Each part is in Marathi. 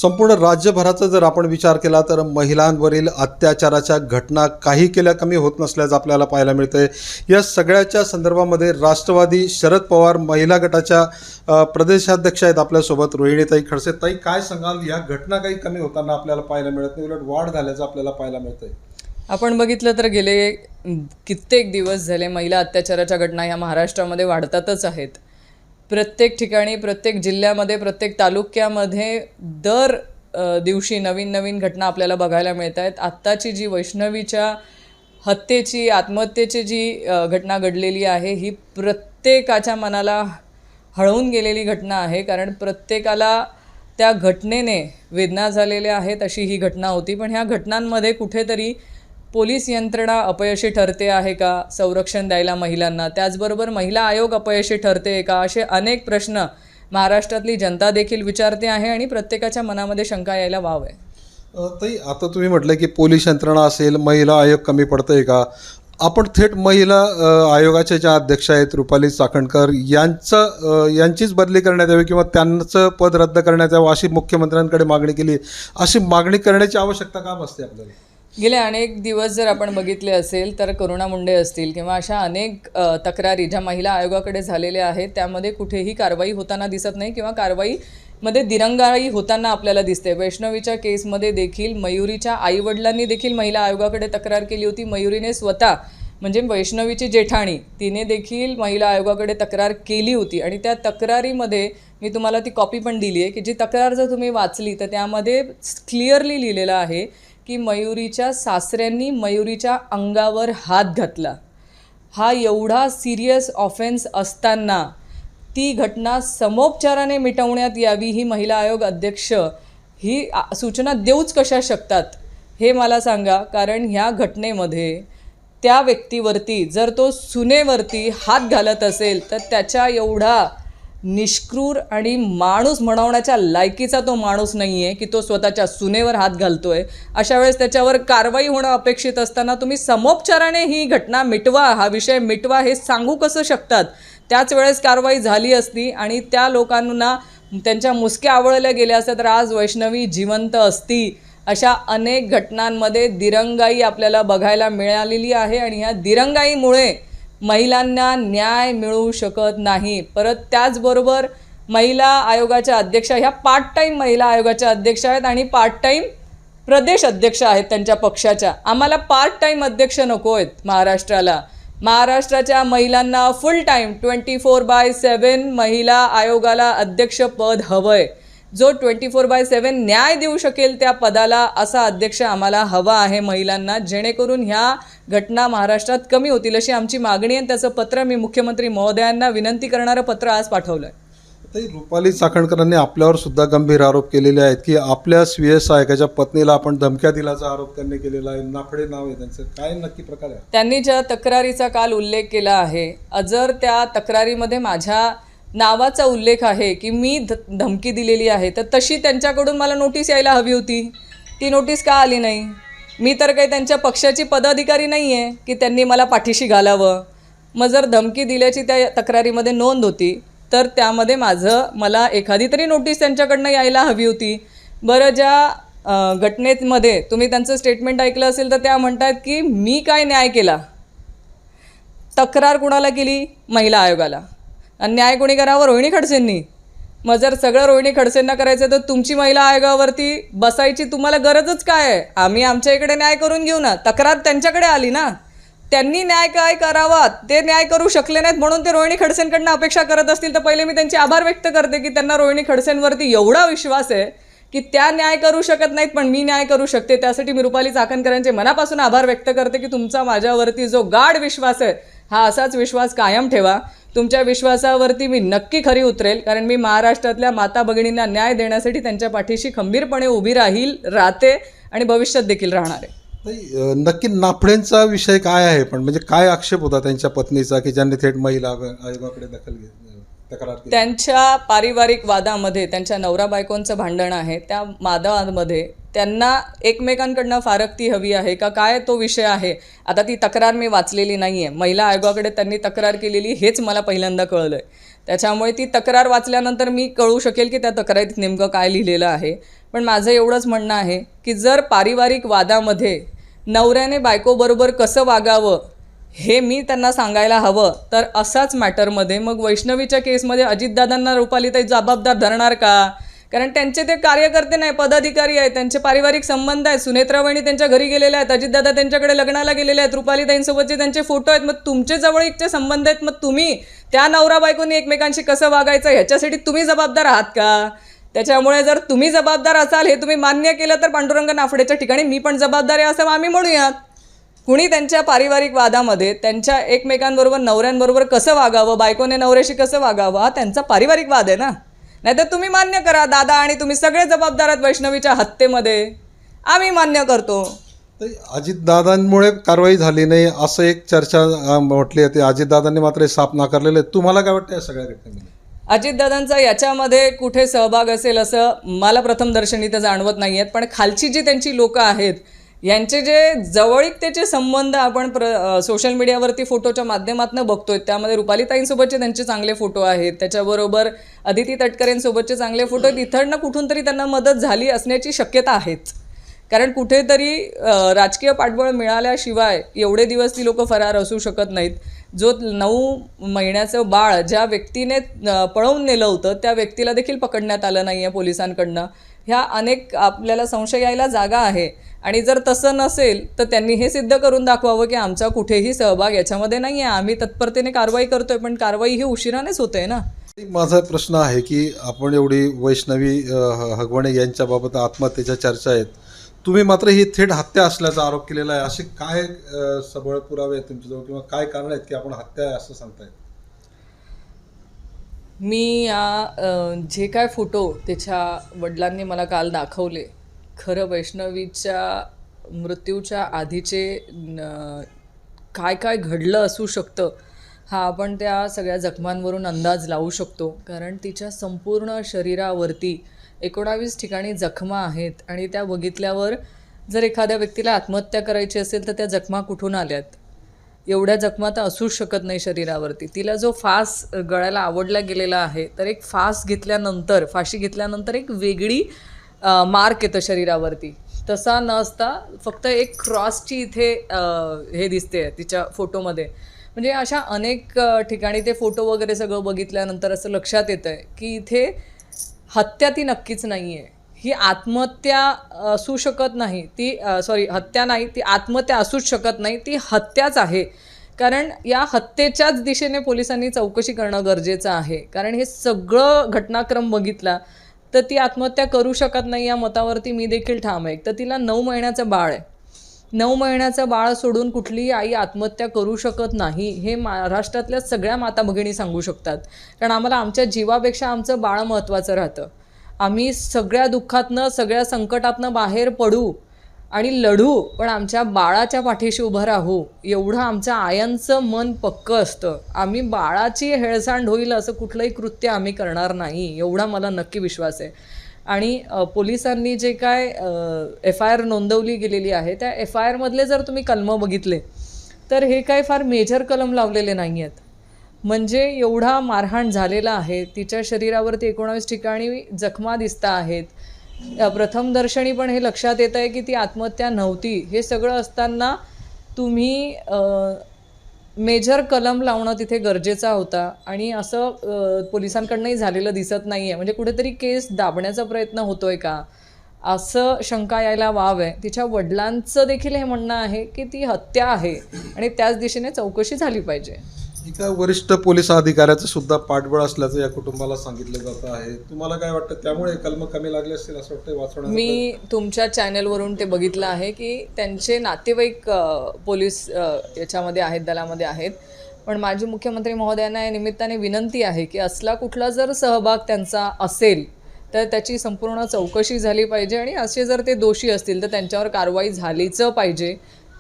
संपूर्ण राज्यभराचा जर आपण विचार केला तर महिलांवरील अत्याचाराच्या घटना काही केल्या कमी होत नसल्याचं आपल्याला पाहायला मिळतंय। या सगळ्याच्या संदर्भामध्ये राष्ट्रवादी शरद पवार महिला गटाच्या प्रदेशाध्यक्ष आहेत आपल्यासोबत रोहिणीताई खडसे। ताई, काय सांगाल, या घटना काही कमी होताना आपल्याला पाहायला मिळत नाही, उलट वाढ झाल्याचं आपल्याला पाहायला मिळतंय। आपण बघितलं तर गेले कित्येक दिवस झाले महिला अत्याचाराच्या घटना ह्या महाराष्ट्रामध्ये वाढतातच आहेत। प्रत्येक ठिकाणी, प्रत्येक जिल्ह्यामध्ये, प्रत्येक तालुक्यामध्ये दर दिवशी नवीन नवीन घटना आपल्याला बघायला मिळत आहेत। आत्ताची जी वैष्णवीच्या हत्येची, आत्महत्येची जी घटना घडलेली आहे ही प्रत्येकाच्या मनाला हळवून गेलेली घटना आहे, कारण प्रत्येकाला त्या घटनेने वेदना झालेल्या आहेत अशी ही घटना होती। पण ह्या घटनांमध्ये कुठेतरी पोलीस यंत्रणा अपयशी ठरते आहे का संरक्षण द्यायला महिलांना, त्याचबरोबर महिला आयोग अपयशी ठरते का, असे अनेक प्रश्न महाराष्ट्रातली जनता देखील विचारते आहे आणि प्रत्येकाच्या मनामध्ये शंका यायला वाव आहे। ताई, आता तुम्ही म्हटलं की पोलीस यंत्रणा असेल, महिला आयोग कमी पडतंय का? आपण थेट महिला आयोगाच्या ज्या अध्यक्ष आहेत रुपाली चाकणकर यांचीच बदली करण्यात यावी किंवा त्यांचं पद रद्द करण्यात यावं अशी मुख्यमंत्र्यांकडे मागणी केली। अशी मागणी करण्याची आवश्यकता का असते आपल्याला? गेले अनेक दिवस जर आपण बघितले असेल तर करुणा मुंडे असतील किंवा अशा अनेक तक्रारी ज्या महिला आयोगाकडे झालेल्या आहेत त्यामध्ये कुठेही कारवाई होताना दिसत नाही किंवा कारवाईमध्ये दिरंगाई होताना आपल्याला दिसते। वैष्णवीच्या केसमध्ये देखील मयुरीच्या आईवडिलांनी देखील महिला आयोगाकडे तक्रार केली होती। मयुरीने स्वतः, म्हणजे वैष्णवीची जेठाणी, तिने देखील महिला आयोगाकडे तक्रार केली होती आणि त्या तक्रारीमध्ये मी तुम्हाला ती कॉपी पण दिली आहे की जी तक्रार जर तुम्ही वाचली तर त्यामध्ये क्लिअरली लिहिलेलं आहे की मयुरीच्या सासऱ्यांनी मयुरीच्या अंगावर हात घातला। हा एवढा सिरियस ऑफेन्स असताना ती घटना समोपचाराने मिटवण्यात यावी ही महिला आयोग अध्यक्ष ही सूचना देऊच कशा शकतात हे मला सांगा। कारण ह्या घटनेमध्ये त्या व्यक्तीवरती जर तो सुनेवरती हात घालत असेल तर त्याच्या एवढा निष्क्रूर आणि माणूस म्हणवण्याच्या लायकीचा तो माणूस नाही आहे की तो स्वतःच्या सुनेवर हात घालतोय। अशा वेळेस त्याच्यावर कारवाई होणं अपेक्षित असताना तुम्ही समोपचाराने ही घटना मिटवा, हा विषय मिटवा हे सांगू कसं शकतात? त्याच वेळेस कारवाई झाली असती आणि त्या लोकांना त्यांच्या मुसक्या आवळल्या गेल्या असत्या तर आज वैष्णवी जिवंत असती। अशा अनेक घटनांमध्ये दिरंगाई आपल्याला बघायला मिळालेली आहे आणि ह्या दिरंगाईमुळे महिलांना न्याय मिळू शकत नाही। परत त्याचबरोबर महिला आयोगाच्या अध्यक्ष ह्या पार्ट टाईम महिला आयोगाच्या अध्यक्ष आहेत आणि पार्ट टाईम प्रदेश अध्यक्ष आहेत त्यांच्या पक्षाच्या। आम्हाला पार्ट टाईम अध्यक्ष नको आहेत महाराष्ट्राला। महाराष्ट्राच्या महिलांना फुल टाईम 24/7 महिला आयोगाला अध्यक्षपद हवं आहे। जो 24/7 न्याय देऊ शकेल त्या पदाला असा अध्यक्ष आम्हाला हवा आहे महिलांना, जेणेकरून ह्या घटना महाराष्ट्रात कमी होतील अशी आमची मागणी आहे। त्याचं पत्र मी मुख्यमंत्री महोदयांना विनंती करणारं पत्र आज पाठवलं आहे। ताई, रुपाली चाकणकरांनी आपल्यावर सुद्धा गंभीर आरोप केलेले आहेत की आपल्या स्वीय सहायकाच्या पत्नीला आपण धमक्या दिल्याचा आरोप त्यांनी केलेला आहे। नाफडे नाव आहे त्यांचं, काय नक्की प्रकार आहे? त्यांनी ज्या तक्रारीचा काल उल्लेख केला आहे, जर त्या तक्रारीमध्ये माझ्या नावाचा उल्लेख आहे की मी धमकी दिलेली आहे तर तशी त्यांच्याकडून मला नोटीस यायला हवी होती। ती नोटीस का आली नाही? मी तर काही त्यांच्या पक्षाची पदाधिकारी नाही आहे की त्यांनी मला पाठीशी घालावं। मग जर धमकी दिल्याची त्या तक्रारीमध्ये नोंद होती तर त्यामध्ये मला एखादी तरी नोटीस त्यांच्याकडनं यायला हवी होती। बरं, ज्या घटनेमध्ये तुम्ही त्यांचं स्टेटमेंट ऐकलं असेल तर त्या म्हणतात की मी काय न्याय केला? तक्रार कुणाला केली? महिला आयोगाला। आणि न्याय कोणी करावं? रोहिणी खडसेंनी। मग जर सगळं रोहिणी खडसेंना करायचं तर तुमची महिला आयोगावरती बसायची तुम्हाला गरजच काय आहे? आम्ही आमच्या इकडे न्याय करून घेऊ ना। तक्रार त्यांच्याकडे आली ना, त्यांनी न्याय काय करावा ते न्याय करू शकले नाहीत म्हणून ते रोहिणी खडसेंकडनं अपेक्षा करत असतील तर पहिले मी त्यांचे आभार व्यक्त करते की त्यांना रोहिणी खडसेंवरती एवढा विश्वास आहे की त्या न्याय करू शकत नाहीत पण मी न्याय करू शकते। त्यासाठी मी रुपाली चाकणकरांचे मनापासून आभार व्यक्त करते की तुमचा माझ्यावरती जो गाढ विश्वास आहे हा असाच विश्वास कायम ठेवा। तुमच्या विश्वासावरती मी नक्की खरी उतरेल, कारण मी महाराष्ट्रातल्या माता भगिनींना न्याय देण्यासाठी त्यांच्या पाठीशी खंबीरपणे उभी राहते आणि भविष्यात देखील राहणार आहे। नक्की नाफडेंचा विषय काय आहे? पण म्हणजे काय आक्षेप होता त्यांच्या पत्नीचा की ज्यांनी थेट महिला आयोगाकडे तक्रार केली? त्यांच्या पारिवारिक वादामध्ये त्यांच्या नवरा बायकोंचं भांडण आहे, त्या वादामध्ये त्यांना एकमेकांकडनं फारकती हवी आहे का, काय तो विषय आहे? आता ती तक्रार मी वाचलेली नाही आहे, महिला आयोगाकडे त्यांनी तक्रार केलेली हेच मला पहिल्यांदा कळलं आहे। त्याच्यामुळे ती तक्रार वाचल्यानंतर मी कळू शकेल की त्या तक्रारीत नेमकं काय लिहिलेलं आहे. पण माझं एवढंच म्हणणं आहे की जर पारिवारिक वादामध्ये नवऱ्याने बायकोबरोबर कसं वागावं हे मी त्यांना सांगायला हवं, तर असाच मॅटरमध्ये मग वैष्णवीच्या केसमध्ये अजितदादांना रुपालीताई जबाबदार धरणार का? कारण त्यांचे ते कार्यकर्ते नाही, पदाधिकारी आहेत, त्यांचे पारिवारिक संबंध आहेत. सुनेत्रावहिनी त्यांच्या घरी गेलेल्या आहेत, अजितदादा त्यांच्याकडे लग्नाला गेलेले आहेत, रुपालीताईंसोबतचे त्यांचे फोटो आहेत. मग तुमचे जवळचे संबंध आहेत, मग तुम्ही त्या नवरा बायकोनी एकमेकांशी कसं वागायचं ह्याच्यासाठी तुम्ही जबाबदार आहात का? त्याच्यामुळे जर तुम्ही जबाबदार असाल हे तुम्ही मान्य केलं तर पांडुरंग नाफडेच्या ठिकाणी मी पण जबाबदार आहे असं आम्ही म्हणूयात. कुणी त्यांच्या पारिवारिक वादामध्ये त्यांच्या एकमेकांबरोबर नवऱ्यांबरोबर कसं वागावं, बायकोने नवऱ्याशी कसं वागावं, हा त्यांचा पारिवारिक वाद आहे ना. नाहीतर तुम्ही मान्य करा दादा आणि तुम्ही सगळे जबाबदार आहेत वैष्णवीच्या हत्येमध्ये, आम्ही मान्य करतो. अजितदादांमुळे कारवाई झाली नाही असं एक चर्चा म्हटली होती. अजितदादांनी मात्र हे साफ नाकारलेलं आहे. तुम्हाला काय वाटतं या सगळ्या घटनेमध्ये? अजितदादांचा याच्यामध्ये कुठे सहभाग असेल असं मला प्रथमदर्शनी तर जाणवत नाही आहेत. पण खालची जी त्यांची लोकं आहेत यांचे जे जवळीकतेचे संबंध आपण सोशल मीडियावरती फोटोच्या माध्यमातून बघतोय, त्यामध्ये रुपालीताईंसोबतचे त्यांचे चांगले फोटो आहेत, त्याच्याबरोबर अदिती तटकरेंसोबतचे चांगले फोटो आहेत. इथं कुठून तरी त्यांना मदत झाली असण्याची शक्यता आहेच. कारण कुठेतरी राजकीय पाठबळ मिळाल्याशिवाय एवढे दिवस ती लोकं फरार असू शकत नाहीत. जो 9 महिन्याचं बाळ ज्या व्यक्तीने पळवून नेलं होतं त्या व्यक्तीला देखील पकडण्यात आलं नाही आहे पोलिसांकडनं. ह्या अनेक आपल्याला संशय यायला जागा आहे. आणि जर तसं नसेल तर त्यांनी हे सिद्ध करून दाखवावं की आमचा कुठेही सहभाग याच्यामध्ये नाही आहे. आम्ही तत्परतेने कारवाई करतोय, पण कारवाई ही उशिरानेच होते ना. माझा प्रश्न आहे की आपण एवढी वैष्णवी हगवणे यांच्याबाबत आत्महत्येच्या चर्चा आहेत, तुम्ही मात्र ही थेट हत्या असल्याचा आरोप केलेला आहे. असे काय सबळ पुरावे आहेत तुमच्याजवळ किंवा काय कारण आहेत की आपण हत्या आहे असं सांगताय? मी जे काय फोटो त्याच्या वडिलांनी मला काल दाखवले, खरं वैष्णवीच्या मृत्यूच्या आधीचे काय काय घडलं असू शकतं हा आपण त्या सगळ्या जखमांवरून अंदाज लावू शकतो. कारण तिच्या संपूर्ण शरीरावरती 19 ठिकाणी जखमा आहेत आणि त्या बघितल्यावर जर एखाद्या व्यक्तीला आत्महत्या करायची असेल तर त्या जखमा कुठून आल्यात? एवढ्या जखमा तर असूच शकत नाही शरीरावरती. तिला जो फास गळ्याला आवडला गेलेला आहे, तर एक फाशी घेतल्यानंतर एक वेगळी मार्क येतं शरीरावरती. तसा नसता फक्त एक क्रॉसची इथे हे दिसते तिच्या फोटोमध्ये. म्हणजे अशा अनेक ठिकाणी ते फोटो वगैरे सगळं बघितल्यानंतर असं लक्षात येतं आहे की इथे हत्या ती नक्कीच नाही आहे. ही आत्महत्या असू शकत नाही, ती हत्या नाही, ती आत्महत्या असूच शकत नाही, ती हत्याच आहे. कारण या हत्येच्याच दिशेने पोलिसांनी चौकशी करणं गरजेचं आहे. कारण हे सगळं घटनाक्रम बघितला तर ती आत्महत्या करू शकत नाही या मतावरती मी देखील ठाम आहे. तर तिला 9 महिन्याचं बाळ आहे. 9 महिन्याचं बाळ सोडून कुठलीही आई आत्महत्या करू शकत नाही हे महाराष्ट्रातल्या सगळ्या माता भगिनी सांगू शकतात. कारण आम्हाला आमच्या जीवापेक्षा आमचं बाळ महत्त्वाचं राहतं. आम्ही सगळ्या दुःखातनं सगळ्या संकटातनं बाहेर पडू आणि लढू, पण आमच्या बाळाच्या पाठीशी उभं राहू एवढं आमच्या आयांचं मन पक्कं असतं. आम्ही बाळाची हेळसांड होईल असं कुठलंही कृत्य आम्ही करणार नाही एवढा मला नक्की विश्वास आहे. आणि पोलिसांनी जे काय FIR नोंदवली गेलेली आहे त्या FIRमधले जर तुम्ही कलमं बघितले तर हे काय फार मेजर कलम लावलेले नाही आहेत. म्हणजे एवढा मारहाण झालेला आहे, तिच्या शरीरावरती 19 ठिकाणी जखमा दिसता आहेत. प्रथमदर्शनी पण हे लक्षात येतं आहे की ती आत्महत्या नव्हती. हे सगळं असताना तुम्ही मेजर कलम लावणं तिथे गरजेचा होता आणि असं पोलिसांकडनंही झालेलं दिसत नाही आहे. म्हणजे कुठेतरी केस दाबण्याचा प्रयत्न होतो आहे का असं शंका यायला वाव आहे. तिच्या वडिलांचं देखील हे म्हणणं आहे की ती हत्या आहे आणि त्याच दिशेने चौकशी झाली पाहिजे. एका वरिष्ठ पोलीस अधिकाऱ्याचं सुद्धा पाठबळ असल्याचं या कुटुंबाला सांगितलं जातं आहे. तुम्हाला काय वाटतं त्यामुळे कलम कमी लागले असतील असं वाटतं वाचवण्यात? मी तुमच्या चॅनलवरून ते बघितलं आहे की त्यांचे नातेवाईक पोलीस याच्यामध्ये आहेत, दलामध्ये आहेत. पण माजी मुख्यमंत्री महोदयांना या निमित्ताने विनंती आहे की असला कुठला जर सहभाग त्यांचा असेल तर त्याची संपूर्ण चौकशी झाली पाहिजे आणि असे जर ते दोषी असतील तर त्यांच्यावर कारवाई झालीच पाहिजे.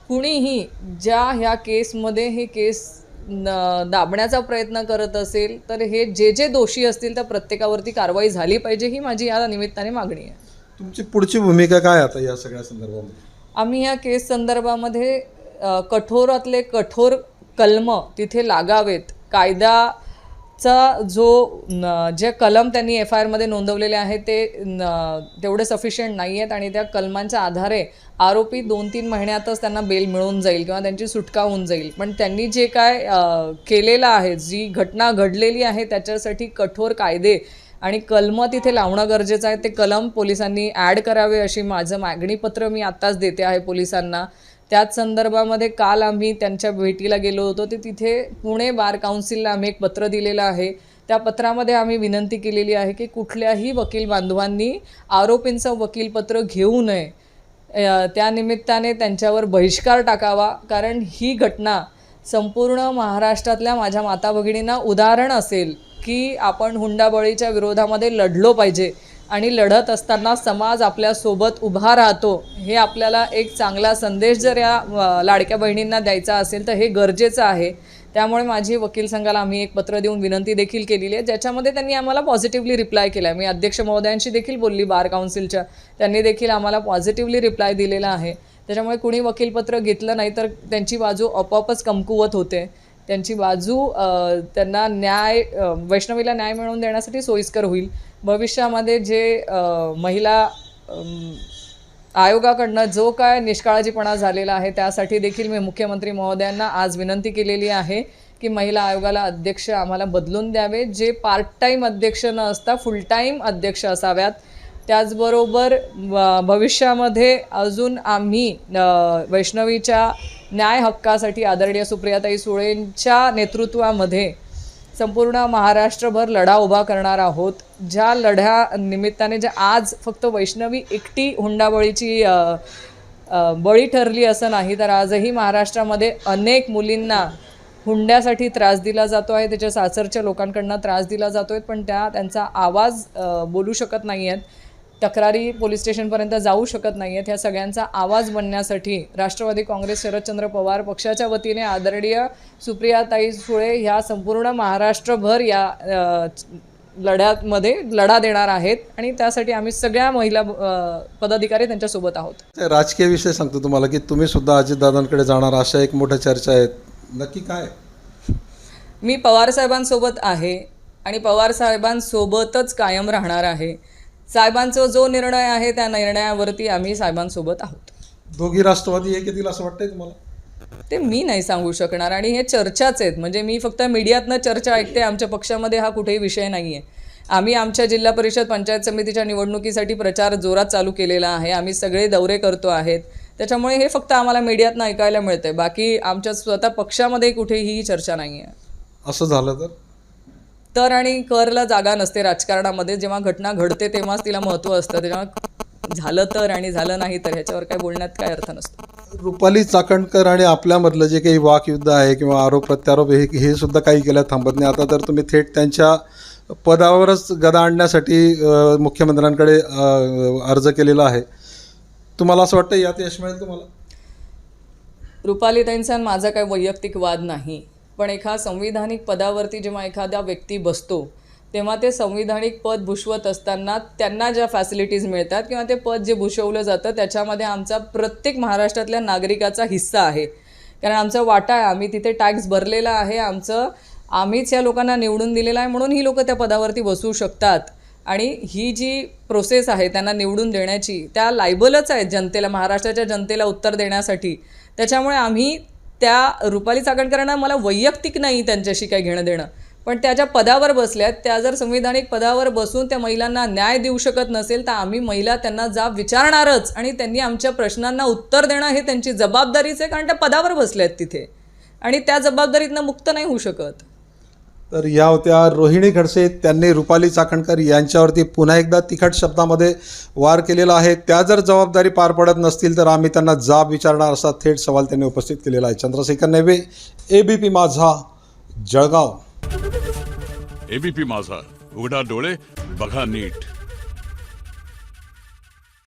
कुणीही ज्या ह्या केसमध्ये हे केस दाबण्याचा प्रयत्न करत असेल तर हे जे दोषी असतील त्या प्रत्येकावरती कारवाई झाली पाहिजे ही माझी या निमित्ताने मागणी आहे. तुमची पुढची भूमिका काय आता या सगळ्या संदर्भामध्ये? आम्ही या केस संदर्भामध्ये कठोरातले कठोर कलम तिथे लागावेत, कायदा जो जे कलम त्यांनी FIRमध्ये नोंदवलेले आहे ते तेवढे सफिशियंट नाही आहेत आणि त्या कलमांच्या आधारे आरोपी 2-3 महिन्यातच त्यांना बेल मिळून जाईल किंवा त्यांची सुटका होऊन जाईल. पण त्यांनी जे काय केलेलं आहे, जी घटना घडलेली आहे त्याच्यासाठी कठोर कायदे आणि कलमं तिथे लावणं गरजेचं आहे. ते कलम पोलिसांनी ॲड करावे अशी माझं मागणीपत्र मी आत्ताच देते आहे पोलिसांना. त्याच संदर्भामध्ये काल आम्ही त्यांच्या भेटीला गेलो होतो. ते तिथे पुणे बार काउन्सिलला आम्ही एक पत्र दिलेलं आहे. त्या पत्रामध्ये आम्ही विनंती केलेली आहे की कुठल्याही वकील बांधवांनी आरोपींचं वकीलपत्र घेऊ नये. त्यानिमित्ताने त्यांच्यावर बहिष्कार टाकावा, कारण ही घटना संपूर्ण महाराष्ट्रातल्या माझ्या माता भगिनींना उदाहरण असेल की आपण हुंडाबळीच्या विरोधामध्ये लढलो पाहिजे आणि लढत असताना समाज आपल्यासोबत उभा राहतो. हे आपल्याला एक चांगला संदेश जर या लाडक्या बहिणींना द्यायचा असेल तर हे गरजेचं आहे. त्यामुळे माझी वकील संघाला आम्ही एक पत्र देऊन विनंती देखील केलेली आहे, ज्याच्यामध्ये त्यांनी आम्हाला पॉझिटिव्हली रिप्लाय केला आहे. मी अध्यक्ष महोदयांशी देखील बोलली बार काउन्सिलच्या, त्यांनी देखील आम्हाला पॉझिटिव्हली रिप्लाय दिलेला आहे. त्याच्यामुळे कुणी वकीलपत्र घेतलं नाही तर त्यांची बाजू आपोआपच कमकुवत होते. त्यांची बाजू त्यांना वैष्णवीला न्याय मिळवून देण्यासाठी सोयीस्कर होईल. भविष्यामध्ये जे महिला आयोगाकडनं जो काय निष्काळजीपणा झालेला आहे त्यासाठी देखील मी मुख्यमंत्री महोदयांना आज विनंती केलेली आहे की महिला आयोगाला अध्यक्ष आम्हाला बदलून द्यावे. जे पार्ट टाईम अध्यक्ष न असता फुल टाईम अध्यक्ष असाव्यात. त्याचबरोबर भविष्यामध्ये अजून आम्ही वैष्णवीच्या न्याय हक्कासाठी आदरणीय सुप्रियाताई सुळेंच्या नेतृत्वामध्ये संपूर्ण महाराष्ट्रभर लढा उभा करणार आहोत. ज्या लढ्या निमित्ताने ज्या आज फक्त वैष्णवी एकटी हुंडाबळीची बळी ठरली असं नाही, तर आजही महाराष्ट्रामध्ये अनेक मुलींना हुंड्यासाठी त्रास दिला जातो आहे. त्याच्या सासरच्या लोकांकडनं त्रास दिला जातो आहे, पण त्यांचा आवाज बोलू शकत नाही आहेत, तक्रारी पोलीस स्टेशनपर्यंत जाऊ शकत नाही आहेत. ह्या सगळ्यांचा आवाज बनण्यासाठी राष्ट्रवादी काँग्रेस शरदचंद्र पवार पक्षाच्या वतीने आदरणीय सुप्रियाताई सुळे ह्या संपूर्ण महाराष्ट्रभर या लढ्यामध्ये लढा देणार आहेत आणि त्यासाठी आम्ही सगळ्या महिला पदाधिकारी त्यांच्यासोबत आहोत. राजकीय विषय सांगतो तुम्हाला की तुम्ही सुद्धा अजितदादांकडे जाणार अशा एक मोठ्या चर्चा आहेत, नक्की काय? मी पवारसाहेबांसोबत आहे आणि पवारसाहेबांसोबतच कायम राहणार आहे. साहेबांचा जो निर्णय आहे त्या निर्णयावरती आम्ही साहेबांसोबत आहोत. दोघी राष्ट्रवादी एक येतील असं वाटतंय तुम्हाला? ते मी नाही सांगू शकणार आणि हे चर्चाच आहेत. म्हणजे मी फक्त मीडियातनं चर्चा ऐकते. आमच्या पक्षामध्ये हा कुठेही विषय नाही आहे. आम्ही आमच्या जिल्हा परिषद पंचायत समितीच्या निवडणुकीसाठी प्रचार जोरात चालू केलेला आहे. आम्ही सगळे दौरे करतो आहेत. त्याच्यामुळे हे फक्त आम्हाला मीडियातनं ऐकायला मिळतंय. बाकी आमच्या स्वतः पक्षामध्ये कुठेही चर्चा नाही आहे. असं झालं तर आणि करला जागा नसते राजकारणामध्ये. जेव्हा घटना घडते तेव्हाच तिला महत्त्व असतं. तेव्हा झालं तर आणि झालं नाही तर ह्याच्यावर काय बोलण्यात काय अर्थ नसतो. रुपाली चाकणकर आणि आपल्यामधलं जे काही वाकयुद्ध आहे किंवा आरोप प्रत्यारोप हे सुद्धा काही केल्या थांबत नाही. आता तर तुम्ही थेट त्यांच्या पदावरच गदा आणण्यासाठी मुख्यमंत्र्यांकडे अर्ज केलेला आहे. तुम्हाला असं वाटतं यात यश मिळेल तुम्हाला? रुपालीताईंचा माझा काही वैयक्तिक वाद नाही, पण एका संविधानिक पदावरती जेव्हा एखादा व्यक्ती बसतो तेव्हा ते संविधानिक पद भूषवत असताना त्यांना ज्या फॅसिलिटीज मिळतात किंवा ते पद जे भूषवलं जातं त्याच्यामध्ये आमचा प्रत्येक महाराष्ट्रातल्या नागरिकाचा हिस्सा आहे. कारण आमचा वाटा आहे, आम्ही तिथे टॅक्स भरलेला आहे, आम्हीच या लोकांना निवडून दिलेला आहे, म्हणून ही लोकं त्या पदावरती बसू शकतात. आणि ही जी प्रोसेस आहे त्यांना निवडून देण्याची त्या लायबलच आहेत जनतेला, महाराष्ट्राच्या जनतेला उत्तर देण्यासाठी. त्याच्यामुळे आम्ही त्या रुपाली चाकणकरांना मला वैयक्तिक नाही त्यांच्याशी काही घेणं देणं, पण त्या ज्या पदावर बसल्यात त्या जर संविधानिक पदावर बसून त्या महिलांना न्याय देऊ शकत नसेल तर आम्ही महिला त्यांना जाब विचारणारच आणि त्यांनी आमच्या प्रश्नांना उत्तर देणं हे त्यांची जबाबदारीच आहे, कारण त्या पदावर बसल्यात तिथे आणि त्या जबाबदारीतनं मुक्त नाही होऊ शकत. तर या होत्या रोहिणी खडसे. त्यांनी रुपाली चाकणकर यांच्यावरती पुन्हा एकदा तिखट शब्दामध्ये वार केलेला आहे. त्या जर जबाबदारी पार पडत नसतील तर आम्ही त्यांना जाब विचारणार असा थेट सवाल त्यांनी उपस्थित केलेला आहे. चंद्रशेखर नेवे, ABP माझा, जळगाव. ABP माझा, उघडा डोळे बघा नीट.